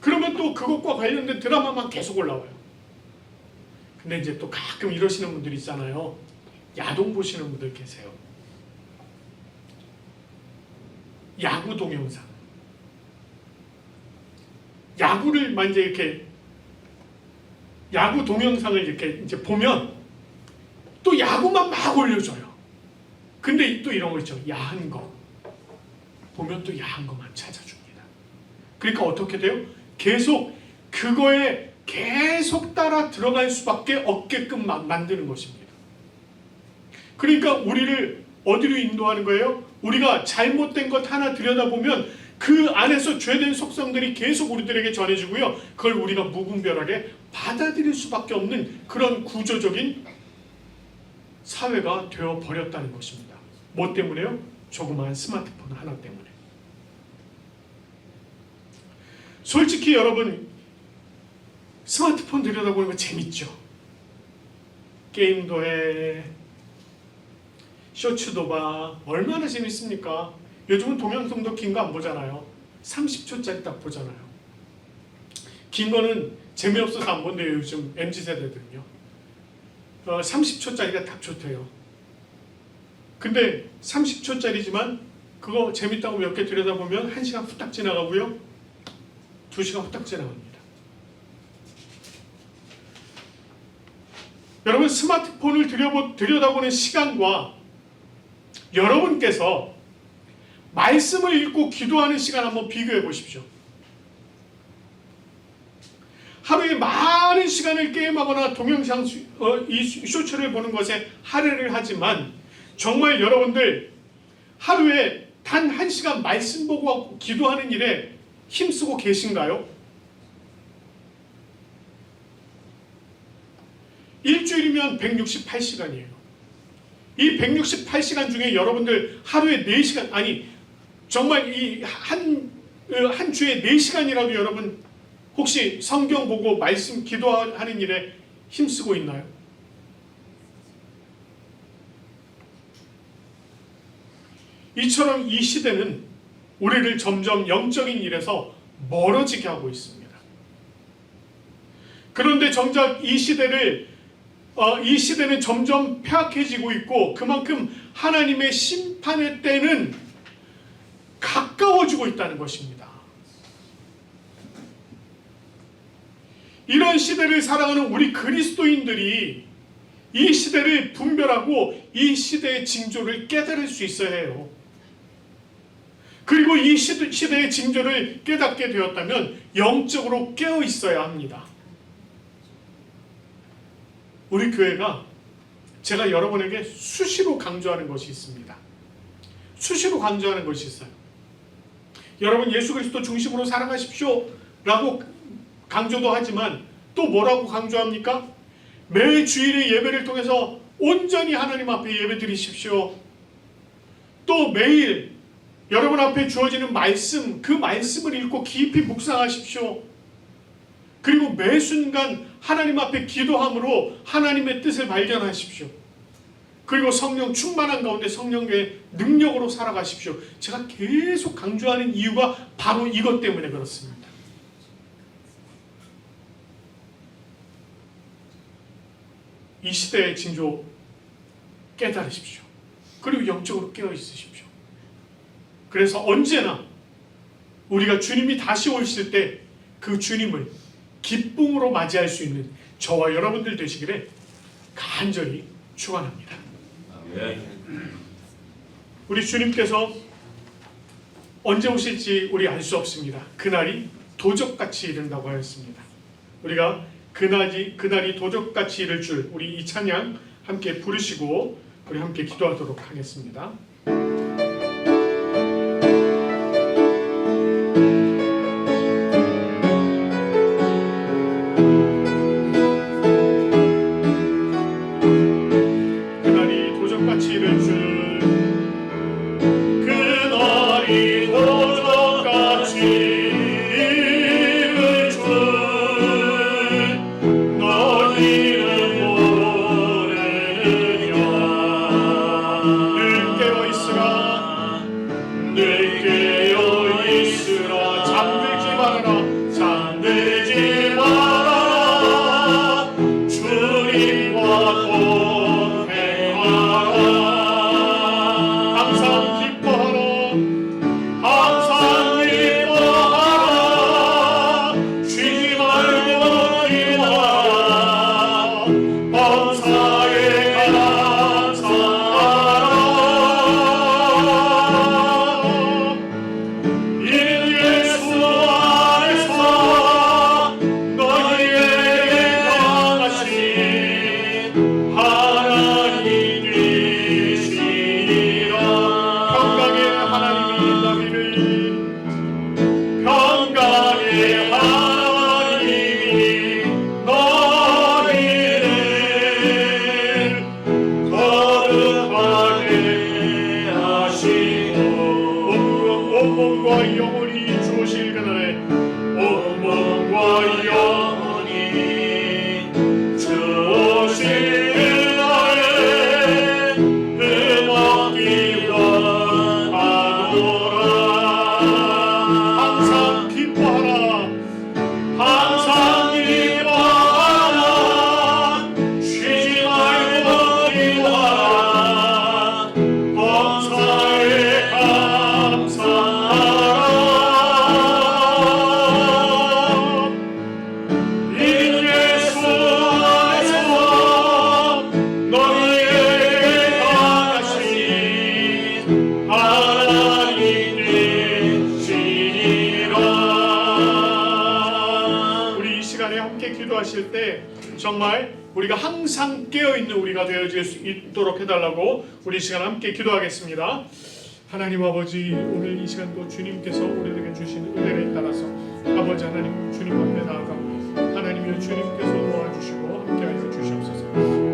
그러면 또 그것과 관련된 드라마만 계속 올라와요. 근데 이제 또 가끔 이러시는 분들 있잖아요. 야동 보시는 분들 계세요. 야구 동영상. 야구를 만약에 이렇게 야구 동영상을 이렇게 이제 보면 또 야구만 막 올려줘요. 근데 또 이런 거 있죠. 야한 거. 보면 또 야한 것만 찾아줍니다. 그러니까 어떻게 돼요? 계속 그거에 계속 따라 들어갈 수밖에 없게끔 만드는 것입니다. 그러니까 우리를 어디로 인도하는 거예요? 우리가 잘못된 것 하나 들여다보면 그 안에서 죄된 속성들이 계속 우리들에게 전해지고요. 그걸 우리가 무분별하게 받아들일 수밖에 없는 그런 구조적인 사회가 되어버렸다는 것입니다. 뭐 때문에요? 조그마한 스마트폰 하나 때문에. 솔직히 여러분, 스마트폰 들여다보는 거 재밌죠? 게임도 해, 쇼츠도 봐. 얼마나 재밌습니까? 요즘은 동영상도 긴 거 안 보잖아요. 30초짜리 딱 보잖아요. 긴 거는 재미없어서 안 본대요. 요즘 MZ세대들은요. 30초짜리가 딱 좋대요. 근데 30초짜리지만 그거 재밌다고 몇 개 들여다보면 1시간 후딱 지나가고요. 2시간 후딱 지나갑니다. 여러분, 스마트폰을 들여다보는 시간과 여러분께서 말씀을 읽고 기도하는 시간 한번 비교해 보십시오. 하루에 많은 시간을 게임하거나 동영상 이 쇼츠를 보는 것에 할애를 하지만 정말 여러분들 하루에 단 1시간 말씀 보고 기도하는 일에 힘쓰고 계신가요? 일주일이면 168시간이에요. 이 168시간 중에 여러분들 하루에 4시간, 아니 정말 이 한 주에 4시간이라도 여러분 혹시 성경 보고 말씀 기도하는 일에 힘쓰고 있나요? 이처럼 이 시대는 우리를 점점 영적인 일에서 멀어지게 하고 있습니다. 그런데 정작 이 시대는 점점 폐악해지고 있고 그만큼 하나님의 심판의 때는 가까워지고 있다는 것입니다. 이런 시대를 살아가는 우리 그리스도인들이 이 시대를 분별하고 이 시대의 징조를 깨달을 수 있어야 해요. 그리고 이 시대의 징조를 깨닫게 되었다면 영적으로 깨어 있어야 합니다. 우리 교회가 제가 여러분에게 수시로 강조하는 것이 있습니다. 수시로 강조하는 것이 있어요. 여러분, 예수 그리스도 중심으로 살아가십시오 라고 강조도 하지만 또 뭐라고 강조합니까? 매 주일의 예배를 통해서 온전히 하나님 앞에 예배 드리십시오. 또 매일 여러분 앞에 주어지는 말씀, 그 말씀을 읽고 깊이 묵상하십시오. 그리고 매 순간 하나님 앞에 기도함으로 하나님의 뜻을 발견하십시오. 그리고 성령 충만한 가운데 성령의 능력으로 살아가십시오. 제가 계속 강조하는 이유가 바로 이것 때문에 그렇습니다. 이 시대의 징조 깨달으십시오. 그리고 영적으로 깨어 있으십시오. 그래서 언제나 우리가 주님이 다시 오실 때 그 주님을 기쁨으로 맞이할 수 있는 저와 여러분들 되시기를 간절히 축원합니다. 우리 주님께서 언제 오실지 우리 알 수 없습니다. 그날이 도적같이 이른다고 하였습니다. 우리가 그날이 도적같이 이를 줄 우리 이 찬양 함께 부르시고 우리 함께 기도하도록 하겠습니다. 그날이 도적같이 이를 줄 그날이 도적같이 이를 줄 너희는 모르느냐 늘 깨어 있으라 늘 깨어 있으라 잠들지 말아라 잠들지 말아라 주님과 동행하라 항상 기뻐하라 항상 기뻐하라 쉬지 말고 기도하라 범사에 감사하라 이는 예수 안에서 너희에게 강하신 하나님 되시니라 평강의 하나님이 너희를 평강의 하나님이 너희를 거룩하게 하시고 온몸과 영혼이 주오실 그날에 온몸과 영혼이 주오실 그날에 음악기와 하노라 항상 기뻐하라 항상 기뻐하라 쉬지 말고 기도하라 범사에 감사하라 이는 예수 안에서 너희에게 강하신 하나님 되시니라 우리 이 시간에 함께 기도하실 때 정말 우리가 항상 깨어있는 우리가 되어질 수 있도록 해달라고 우리 이 시간 함께 기도하겠습니다. 하나님 아버지 오늘 이 시간도 주님께서 우리에게 주신 은혜에 따라서 아버지 하나님 주님 앞에 나아가 하나님이여 주님께서 도와주시고 함께하여 주시옵소서.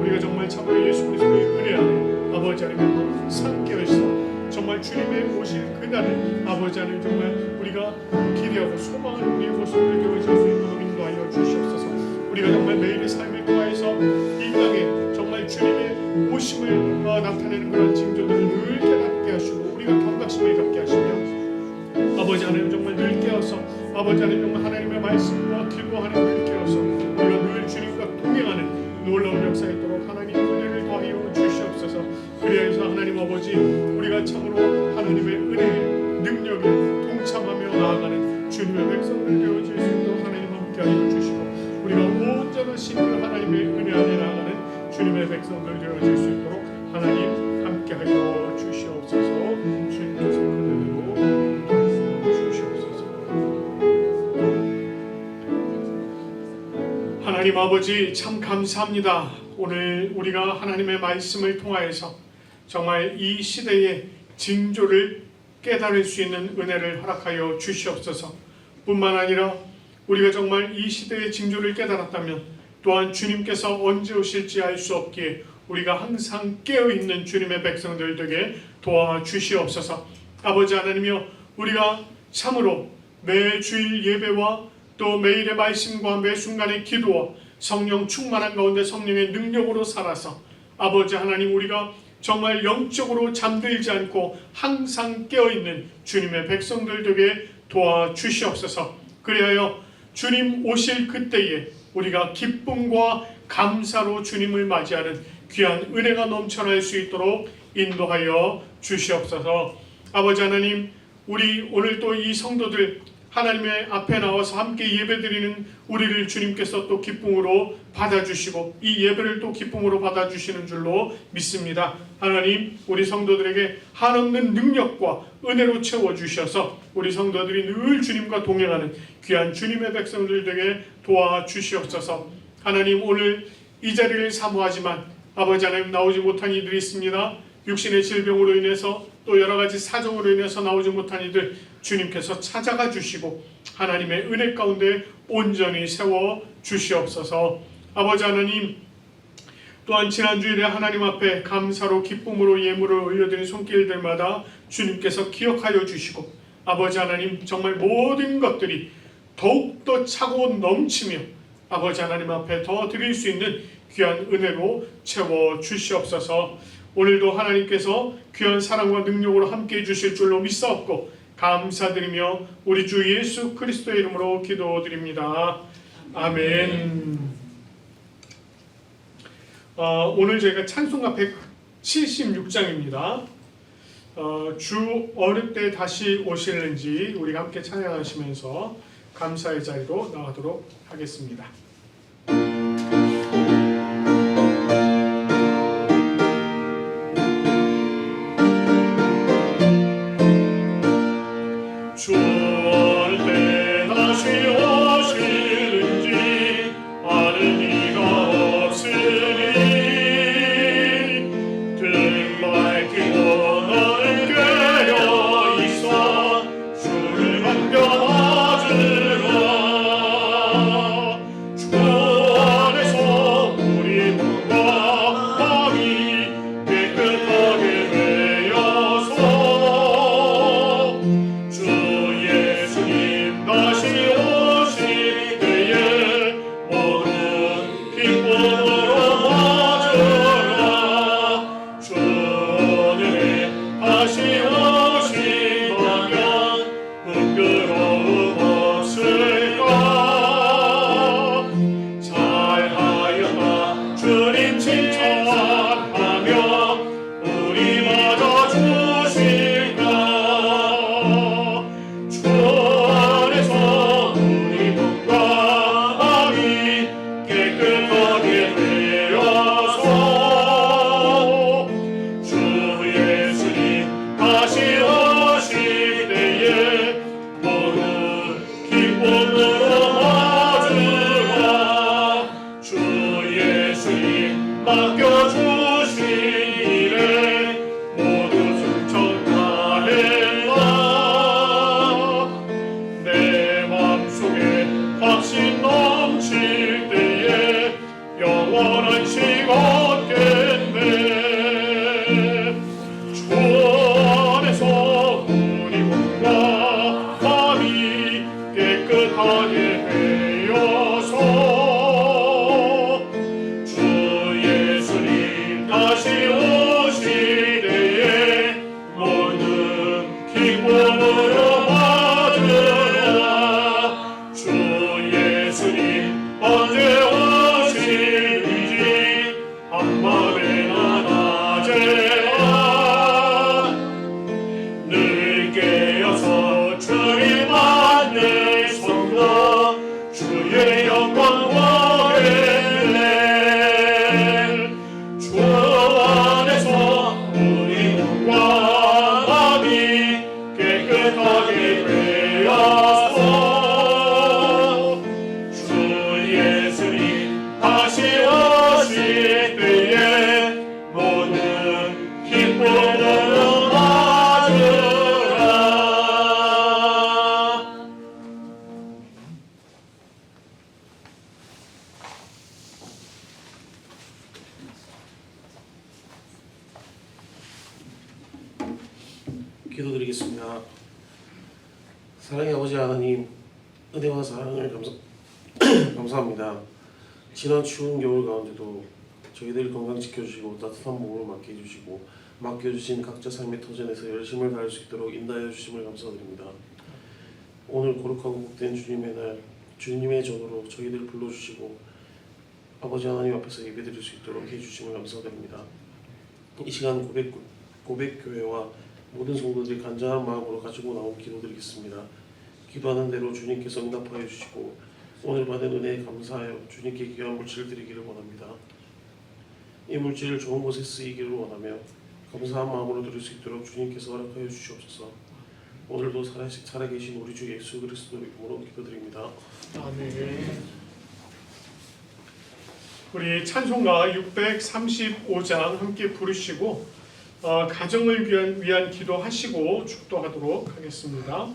우리가 정말 참으로 예수 그리스도의 은혜 안에 아버지 하나님 항상 깨어있어 정말 주님의 오실 그날을 아버지 하나님 정말 우리가 기대하고 소망하는 우리의 모습을 되어질 수 있도록 인도하여 주시옵소서. 우리가 정말 매일의 삶을 통하여서 이 땅에 정말 주님의 오심을 나타내는 그런 징조들을 늘 깨닫게 하시고 우리가 경각심을 갖게 하시며 아버지 하나님 정말 늘 깨어서 아버지 하나님 정말 하나님의 말씀과 기도하는 늘 깨어서 우리가 늘 주님과 동행하는 놀라운 역사가 있도록 하나님 은혜를 더하여 주시옵소서. 그래서 하나님 아버지 우리가 참으로 하나님의 은혜의 능력에 동참하며 나아가는 주님의 백성들 되어질 수 있도록 하나님 함께하여 주시고 우리가 온전하신 그 하나님의 은혜 안에 나아가는 주님의 백성들 되어질 수 있도록 하나님 함께하여 주시옵소서. 주님께서 그대로 주시옵소서. 하나님 아버지 참 감사합니다. 오늘 우리가 하나님의 말씀을 통하여서 정말 이 시대의 징조를 깨달을 수 있는 은혜를 허락하여 주시옵소서. 뿐만 아니라 우리가 정말 이 시대의 징조를 깨달았다면 또한 주님께서 언제 오실지 알 수 없기에 우리가 항상 깨어있는 주님의 백성들 되게 도와주시옵소서. 아버지 하나님이여 우리가 참으로 매 주일 예배와 또 매일의 말씀과 매 순간의 기도와 성령 충만한 가운데 성령의 능력으로 살아서 아버지 하나님 우리가 정말 영적으로 잠들지 않고 항상 깨어있는 주님의 백성들 되게 도와주시옵소서. 그리하여 주님 오실 그때에 우리가 기쁨과 감사로 주님을 맞이하는 귀한 은혜가 넘쳐날 수 있도록 인도하여 주시옵소서. 아버지 하나님, 우리 오늘 또 이 성도들 하나님의 앞에 나와서 함께 예배드리는 우리를 주님께서 또 기쁨으로 받아주시고 이 예배를 또 기쁨으로 받아주시는 줄로 믿습니다. 하나님, 우리 성도들에게 한없는 능력과 은혜로 채워주셔서 우리 성도들이 늘 주님과 동행하는 귀한 주님의 백성들 되게 도와주시옵소서. 하나님, 오늘 이 자리를 사모하지만 아버지 하나님, 나오지 못한 이들이 있습니다. 육신의 질병으로 인해서 또 여러 가지 사정으로 인해서 나오지 못한 이들 주님께서 찾아가 주시고 하나님의 은혜 가운데 온전히 세워 주시옵소서. 아버지 하나님, 또한 지난주일에 하나님 앞에 감사로 기쁨으로 예물을 올려드린 손길들마다 주님께서 기억하여 주시고 아버지 하나님, 정말 모든 것들이 더욱더 차고 넘치며 아버지 하나님 앞에 더 드릴 수 있는 귀한 은혜로 채워 주시옵소서. 오늘도 하나님께서 귀한 사랑과 능력으로 함께해 주실 줄로 믿사옵고 감사드리며 우리 주 예수 그리스도의 이름으로 기도드립니다. 아멘. 오늘 저희가 찬송가 176장입니다. 주 어느 때 다시 오실는지 우리가 함께 찬양하시면서 감사의 자리로 나가도록 하겠습니다. 주 어느 때 다시 오실는지 아는 이가 없으니 등 밝히고 너는 깨어 있어 주를 반겨하주라. 주 안에서 우리 몸과 마음이 깨끗하게 되어서 주 예수님 다시 오실 때에 모든 기쁨으로 맞으라. 주 오늘에 다시 오신다면 부끄러움 없을까. 잘하였다 주님 칭찬하며 우리 맞아주실까. 주 안에서 우리 몸과 마음이 깨끗하게 되어서 주 예수님 다시 오실 때에 모든 기쁨으로 맞으라. 주 예수님 맡겨주신 일에 모두 승천하리라. 내 맘속에 확신 넘칠 때에 영원한 시간 겠네. 주 안에서 우리 몸과 마음이 깨끗하게 되어서 주 예수님 다시 오실 때에 모든 기쁨으로 맞으라. 주 예수님 언제 오실는지 한밤에나 낮에나 늘 깨어서 주님 안에 성도 주의 영광 보겠네. 주 안에서 우리 몸과 마음이 깨끗하게 되어서 주 예수님 다시 오실 때에 모든 기쁨으로 맞으라. 기도드리겠습니다. 사랑의 아버지 하나님, 은혜와 사랑을 감사합니다. 지난 추운 겨울 가운데도 저희들 건강 지켜주시고 따뜻한 몸을 맡게 해주시고 맡겨주신 각자 삶의 터전에서 열심을 다할 수 있도록 인도하여 주심을 감사드립니다. 오늘 거룩하고 복된 주님의 날, 주님의 전으로 저희들 불러주시고 아버지 하나님 앞에서 예배드릴 수 있도록 해주심을 감사드립니다. 이 시간 고백교회와 모든 성도들이 간절한 마음으로 가지고 나온 기도드리겠습니다. 기도하는 대로 주님께서 응답하여 주시고 오늘 받은 은혜에 감사하여 주님께 귀한 물질을 드리기를 원합니다. 이 물질을 좋은 곳에 쓰이기를 원하며 감사한 마음으로 드릴 수 있도록 주님께서 허락하여 주시옵소서. 오늘도 살아계신 우리 주 예수 그리스도 이름으로 기도드립니다. 아멘. 우리 찬송가 635장 함께 부르시고 가정을 위한 기도하시고 축도하도록 하겠습니다.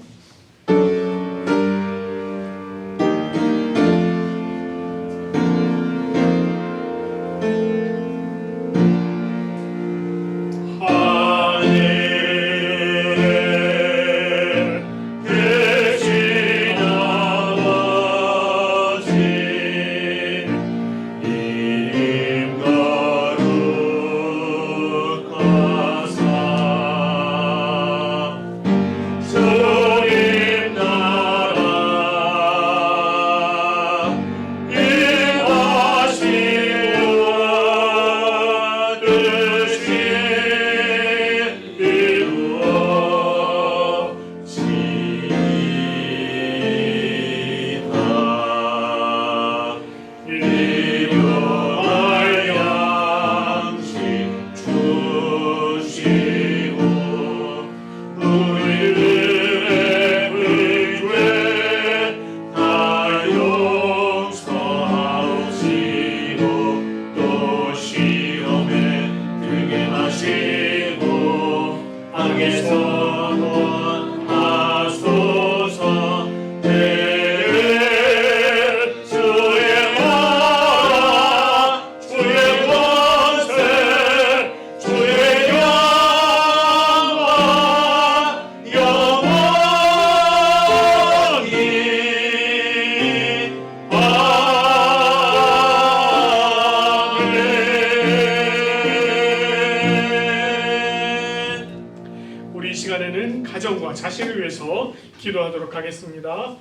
가정과 자신을 위해서 기도하도록 하겠습니다.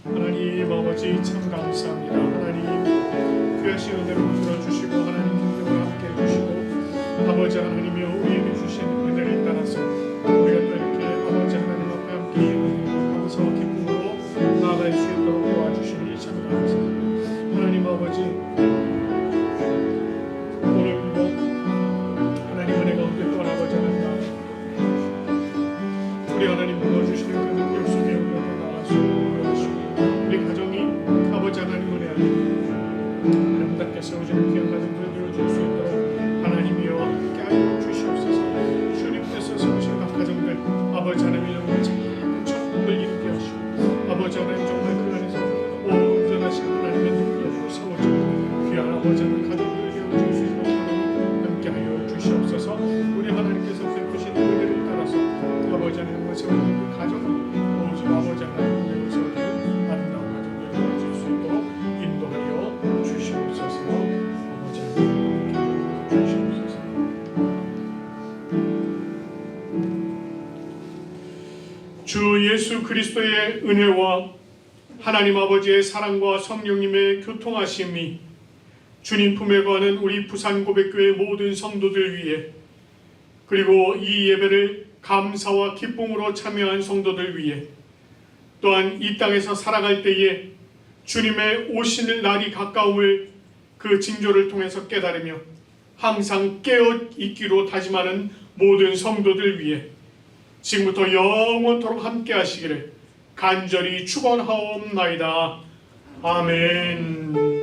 하나님 아버지 참 감사합니다. 하나님 귀하신 은혜로 들어주시고 하나님 긍휼을 함께 해주시고 아버지 하나님이여 우리에게 주신 은혜를 따라서 우리가 또 이렇게 아버지 하나님 앞에 함께 감사와 기쁨으로 나아갈 수 있도록 도와주시니 참 감사합니다. 하나님 아버지 오늘도 하나님 은혜 가운데 떠나가지 않는다. 우리 하나님 불러주시는 그 능력 속에 우리가 나아가서 하시고 우리 가정이 아버지 하나님 은혜 안에 아름답게 세워지는 귀한 가정들을 이루어질 수 있도록 하나님이여 함께하여 주시옵소서. 주님께서 세우신 각 가정들 아버지 하나님의 영광 참 천국을 이루게 하시고 아버지 하나님 정말 그 안에서 온전하신 하나님의 능력으로 세워지는 귀한 아버지 하나님 가정들을 이루어질 수 있도록 하나님 함께하여 주시옵소서. 우리 하나님께서 베푸신 은혜를 따라서 아버지 하나님과 세우는 그 가정을 오직 아버지 하나님의 세우는 아름다운 가정을 이루어질 수 있도록 인도하여 주시옵소서. 아버지 하나님 주시옵소서. 주 예수 그리스도의 은혜와 하나님 아버지의 사랑과 성령님의 교통하심이 주님 품에 거하는 우리 부산고백교회 모든 성도들 위해 그리고 이 예배를 감사와 기쁨으로 참여한 성도들 위해 또한 이 땅에서 살아갈 때에 주님의 오시는 날이 가까움을 그 징조를 통해서 깨달으며 항상 깨어 있기로 다짐하는 모든 성도들 위해 지금부터 영원토록 함께 하시기를 간절히 축원하옵나이다. 아멘.